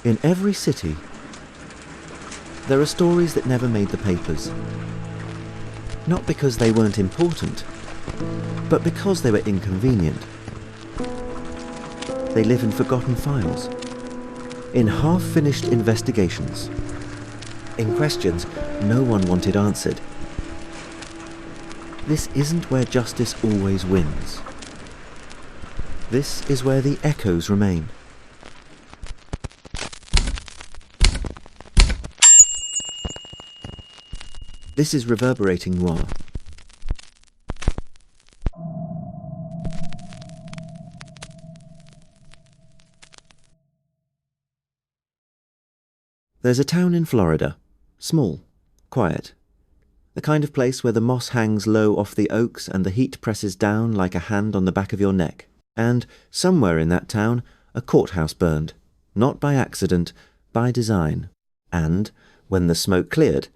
In every city, there are stories that never made the papers. Not because they weren't important, but because they were inconvenient. They live in forgotten files, in half-finished investigations, in questions no one wanted answered. This isn't where justice always wins. This is where the echoes remain. This is Reverberating Noir. There's a town in Florida, small, quiet, the kind of place where the moss hangs low off the oaks and the heat presses down like a hand on the back of your neck. And somewhere in that town, a courthouse burned, not by accident, by design. And, when the smoke cleared,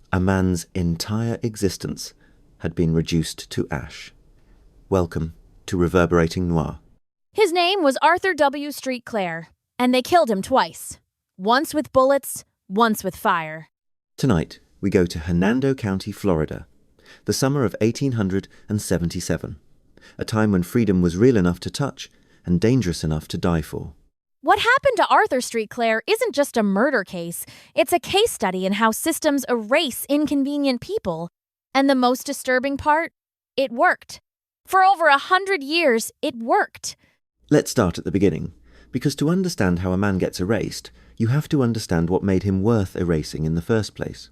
a man's entire existence had been reduced to ash. Welcome to Reverberating Noir. His name was Arthur W. Street Clair, and they killed him twice. Once with bullets, once with fire. Tonight, we go to Hernando County, Florida, the summer of 1877, a time when freedom was real enough to touch and dangerous enough to die for. What happened to Arthur Street Clair isn't just a murder case. It's a case study in how systems erase inconvenient people. And the most disturbing part? It worked. For over 100 years, it worked. Let's start at the beginning, because to understand how a man gets erased, you have to understand what made him worth erasing in the first place.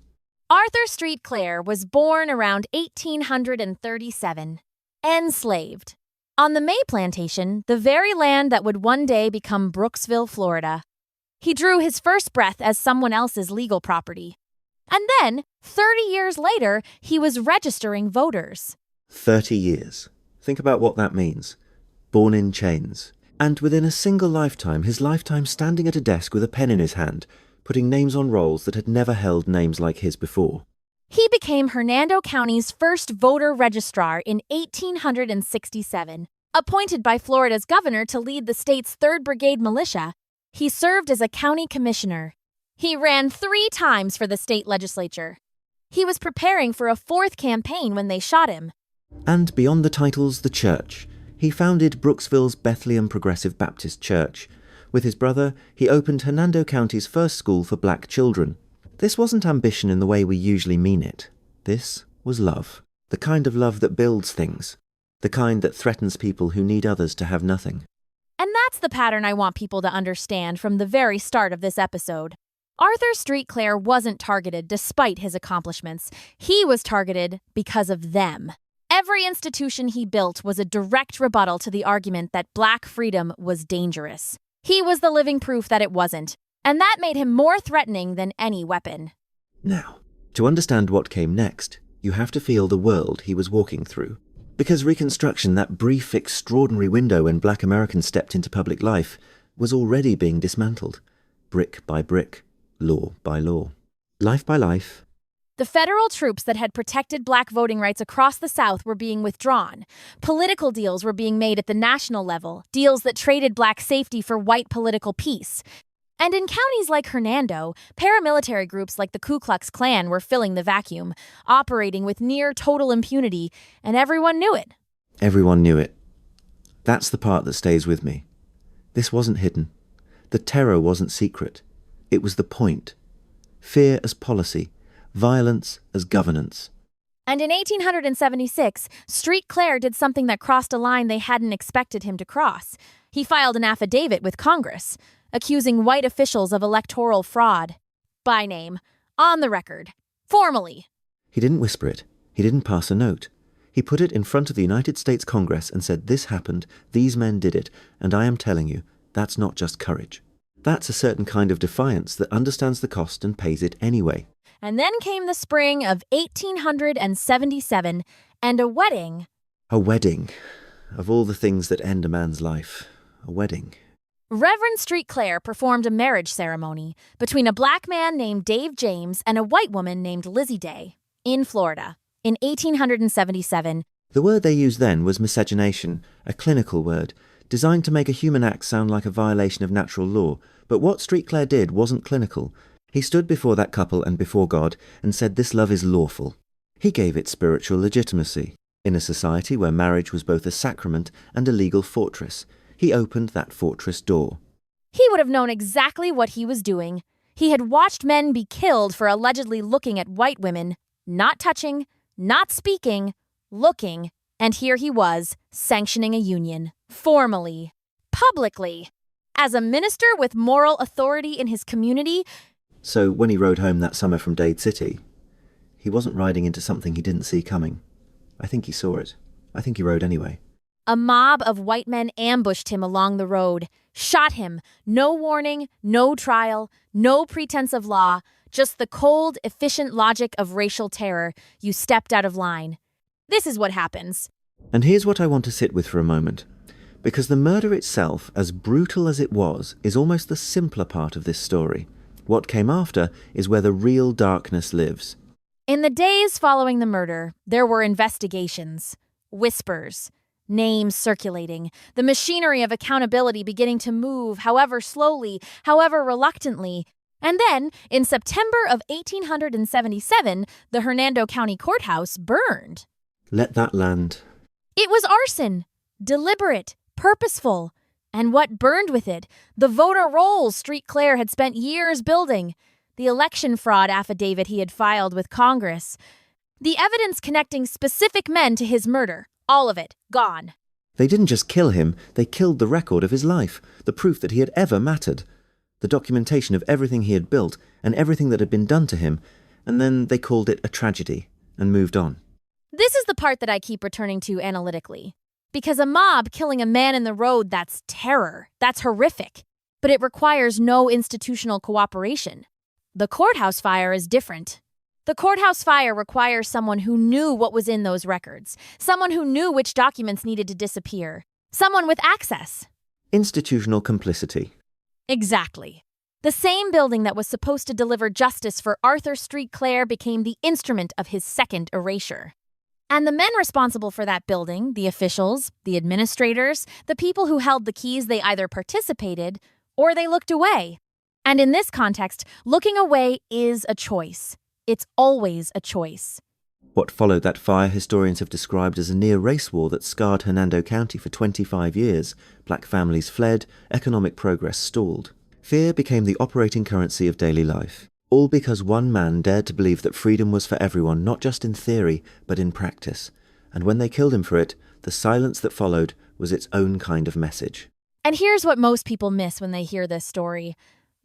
Arthur Street Clair was born around 1837, enslaved, on the May Plantation, the very land that would one day become Brooksville, Florida. He drew his first breath as someone else's legal property. And then, 30 years later, he was registering voters. 30 years. Think about what that means. Born in chains. And within a single lifetime, his lifetime standing at a desk with a pen in his hand, putting names on rolls that had never held names like his before. He became Hernando County's first voter registrar in 1867. Appointed by Florida's governor to lead the state's 3rd Brigade militia, he served as a county commissioner. He ran 3 times for the state legislature. He was preparing for a 4th campaign when they shot him. And beyond the titles, the church. He founded Brooksville's Bethlehem Progressive Baptist Church. With his brother, he opened Hernando County's first school for black children. This wasn't ambition in the way we usually mean it. This was love. The kind of love that builds things. The kind that threatens people who need others to have nothing. And that's the pattern I want people to understand from the very start of this episode. Arthur Street Clair wasn't targeted despite his accomplishments. He was targeted because of them. Every institution he built was a direct rebuttal to the argument that black freedom was dangerous. He was the living proof that it wasn't. And that made him more threatening than any weapon. Now, to understand what came next, you have to feel the world he was walking through. Because Reconstruction, that brief, extraordinary window when black Americans stepped into public life, was already being dismantled. Brick by brick, law by law, life by life. The federal troops that had protected black voting rights across the South were being withdrawn. Political deals were being made at the national level, deals that traded black safety for white political peace. And in counties like Hernando, paramilitary groups like the Ku Klux Klan were filling the vacuum, operating with near total impunity, and everyone knew it. Everyone knew it. That's the part that stays with me. This wasn't hidden. The terror wasn't secret. It was the point. Fear as policy, violence as governance. And in 1876, Street Clair did something that crossed a line they hadn't expected him to cross. He filed an affidavit with Congress, accusing white officials of electoral fraud. By name, on the record, formally. He didn't whisper it. He didn't pass a note. He put it in front of the United States Congress and said, "This happened, these men did it, and I am telling you, that's not just courage. That's a certain kind of defiance that understands the cost and pays it anyway." And then came the spring of 1877, and a wedding. A wedding. Of all the things that end a man's life, a wedding. Reverend Street Clair performed a marriage ceremony between a black man named Dave James and a white woman named Lizzie Day in Florida in 1877. The word they used then was miscegenation, a clinical word, designed to make a human act sound like a violation of natural law. But what Street Clair did wasn't clinical. He stood before that couple and before God and said this love is lawful. He gave it spiritual legitimacy. In a society where marriage was both a sacrament and a legal fortress, he opened that fortress door. He would have known exactly what he was doing. He had watched men be killed for allegedly looking at white women, not touching, not speaking, looking, and here he was, sanctioning a union, formally, publicly, as a minister with moral authority in his community. So when he rode home that summer from Dade City, he wasn't riding into something he didn't see coming. I think he saw it. I think he rode anyway. A mob of white men ambushed him along the road, shot him, no warning, no trial, no pretense of law, just the cold, efficient logic of racial terror. You stepped out of line. This is what happens. And here's what I want to sit with for a moment. Because the murder itself, as brutal as it was, is almost the simpler part of this story. What came after is where the real darkness lives. In the days following the murder, there were investigations, whispers, names circulating, the machinery of accountability beginning to move, however slowly, however reluctantly. And then, in September of 1877, the Hernando County Courthouse burned. Let that land. It was arson, deliberate, purposeful. And what burned with it? The voter rolls Street Clair had spent years building, the election fraud affidavit he had filed with Congress, the evidence connecting specific men to his murder, all of it gone. They didn't just kill him, they killed the record of his life, the proof that he had ever mattered, the documentation of everything he had built and everything that had been done to him, and then they called it a tragedy and moved on. This is the part that I keep returning to analytically. Because a mob killing a man in the road, that's terror, that's horrific, but it requires no institutional cooperation. The courthouse fire is different. The courthouse fire requires someone who knew what was in those records, someone who knew which documents needed to disappear, someone with access. Institutional complicity. Exactly. The same building that was supposed to deliver justice for Arthur Street Clair became the instrument of his second erasure. And the men responsible for that building, the officials, the administrators, the people who held the keys, they either participated or they looked away. And in this context, looking away is a choice. It's always a choice. What followed that fire historians have described as a near race war that scarred Hernando County for 25 years. Black families fled, economic progress stalled. Fear became the operating currency of daily life. All because one man dared to believe that freedom was for everyone, not just in theory, but in practice. And when they killed him for it, the silence that followed was its own kind of message. And here's what most people miss when they hear this story.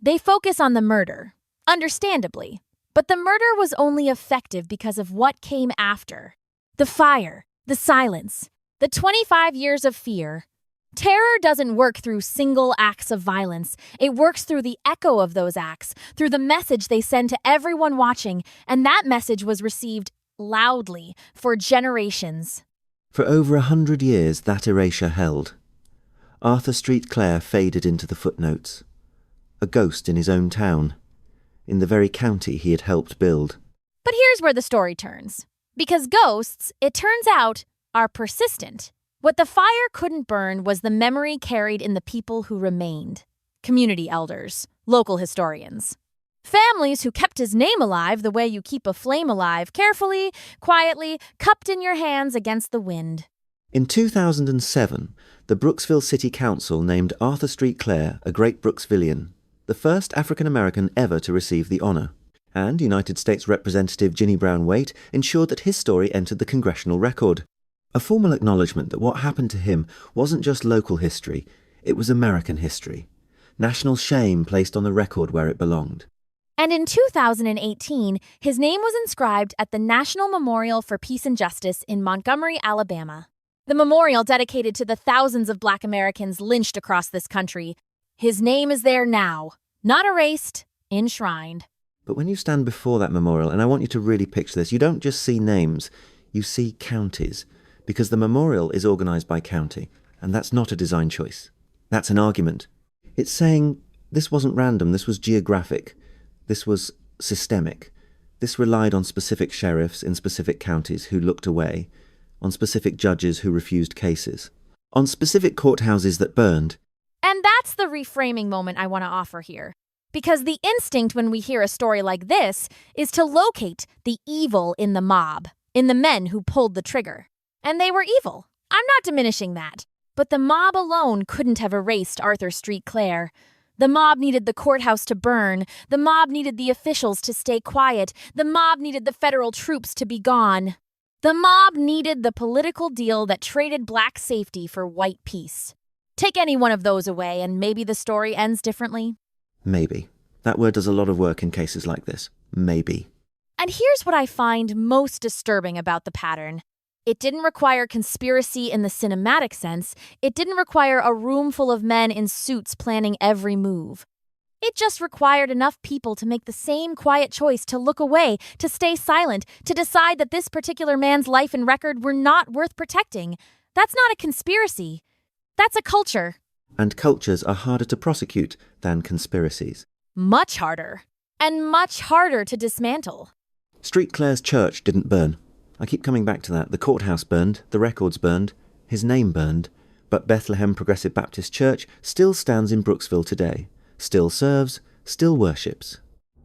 They focus on the murder, understandably. But the murder was only effective because of what came after. The fire, the silence, the 25 years of fear. Terror doesn't work through single acts of violence. It works through the echo of those acts, through the message they send to everyone watching, and that message was received loudly for generations. For over 100 years, that erasure held. Arthur Street Clair faded into the footnotes. A ghost in his own town, in the very county he had helped build. But here's where the story turns. Because ghosts, it turns out, are persistent. What the fire couldn't burn was the memory carried in the people who remained. Community elders, local historians. Families who kept his name alive the way you keep a flame alive, carefully, quietly, cupped in your hands against the wind. In 2007, the Brooksville City Council named Arthur Street Clair a Great Brooksvillian, the first African-American ever to receive the honor. And United States Representative Ginny Brown Waite ensured that his story entered the congressional record. A formal acknowledgement that what happened to him wasn't just local history, it was American history. National shame placed on the record where it belonged. And in 2018, his name was inscribed at the National Memorial for Peace and Justice in Montgomery, Alabama. The memorial dedicated to the thousands of Black Americans lynched across this country. His name is there now, not erased, enshrined. But when you stand before that memorial, and I want you to really picture this, you don't just see names, you see counties. Because the memorial is organised by county, and that's not a design choice. That's an argument. It's saying this wasn't random, this was geographic, this was systemic. This relied on specific sheriffs in specific counties who looked away, on specific judges who refused cases. on specific courthouses that burned. And that's the reframing moment I want to offer here. Because the instinct when we hear a story like this is to locate the evil in the mob, in the men who pulled the trigger. And they were evil. I'm not diminishing that. But the mob alone couldn't have erased Arthur Street Clair. The mob needed the courthouse to burn. The mob needed the officials to stay quiet. The mob needed the federal troops to be gone. The mob needed the political deal that traded black safety for white peace. Take any one of those away and maybe the story ends differently. Maybe. That word does a lot of work in cases like this. Maybe. And here's what I find most disturbing about the pattern. It didn't require conspiracy in the cinematic sense. It didn't require a room full of men in suits planning every move. It just required enough people to make the same quiet choice to look away, to stay silent, to decide that this particular man's life and record were not worth protecting. That's not a conspiracy. That's a culture. And cultures are harder to prosecute than conspiracies. Much harder. And much harder to dismantle. Street Clair's church didn't burn. I keep coming back to that. The courthouse burned, the records burned, his name burned, but Bethlehem Progressive Baptist Church still stands in Brooksville today, still serves, still worships.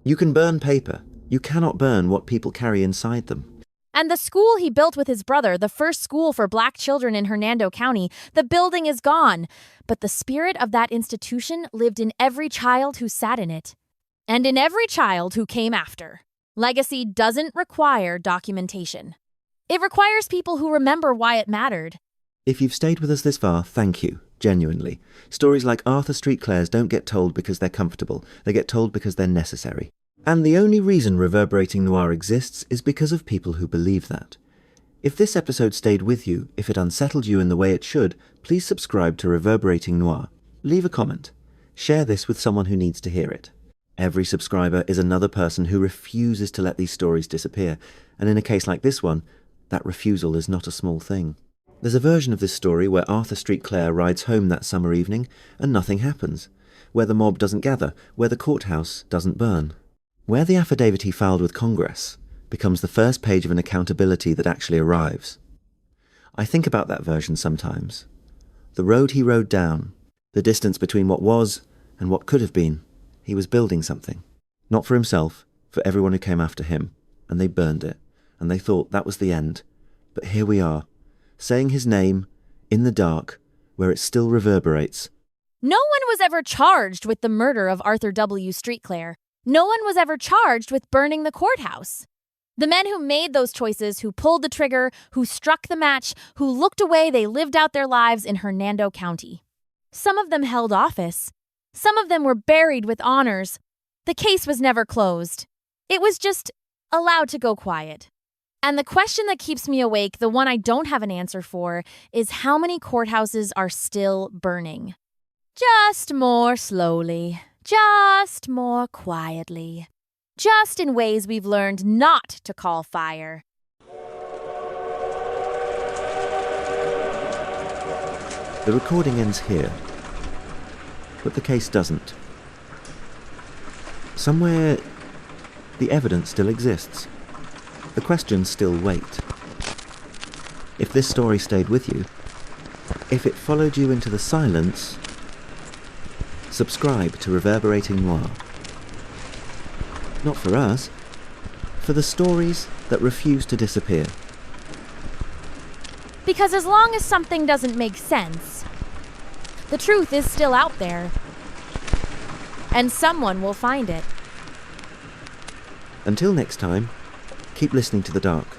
You can burn paper. You cannot burn what people carry inside them. And the school he built with his brother, the first school for black children in Hernando County, the building is gone. But the spirit of that institution lived in every child who sat in it. And in every child who came after. Legacy doesn't require documentation. It requires people who remember why it mattered. If you've stayed with us this far, thank you, genuinely. Stories like Arthur Street Clair's don't get told because they're comfortable. They get told because they're necessary. And the only reason Reverberating Noir exists is because of people who believe that. If this episode stayed with you, if it unsettled you in the way it should, please subscribe to Reverberating Noir. Leave a comment. Share this with someone who needs to hear it. Every subscriber is another person who refuses to let these stories disappear, and in a case like this one, that refusal is not a small thing. There's a version of this story where Arthur Street Clair rides home that summer evening and nothing happens, where the mob doesn't gather, where the courthouse doesn't burn. Where the affidavit he filed with Congress becomes the first page of an accountability that actually arrives. I think about that version sometimes. The road he rode down, the distance between what was and what could have been. He was building something. Not for himself, for everyone who came after him. And they burned it. And they thought that was the end. But here we are, saying his name, in the dark, where it still reverberates. No one was ever charged with the murder of Arthur W. Street Clair. No one was ever charged with burning the courthouse. The men who made those choices, who pulled the trigger, who struck the match, who looked away, they lived out their lives in Hernando County. Some of them held office. Some of them were buried with honors. The case was never closed. It was just allowed to go quiet. And the question that keeps me awake, the one I don't have an answer for, is how many courthouses are still burning? Just more slowly. Just more quietly. Just in ways we've learned not to call fire. The recording ends here, but the case doesn't. Somewhere, the evidence still exists. The questions still wait. If this story stayed with you, if it followed you into the silence, subscribe to Reverberating Noir. Not for us, for the stories that refuse to disappear. Because as long as something doesn't make sense, the truth is still out there. And someone will find it. Until next time, keep listening to the dark.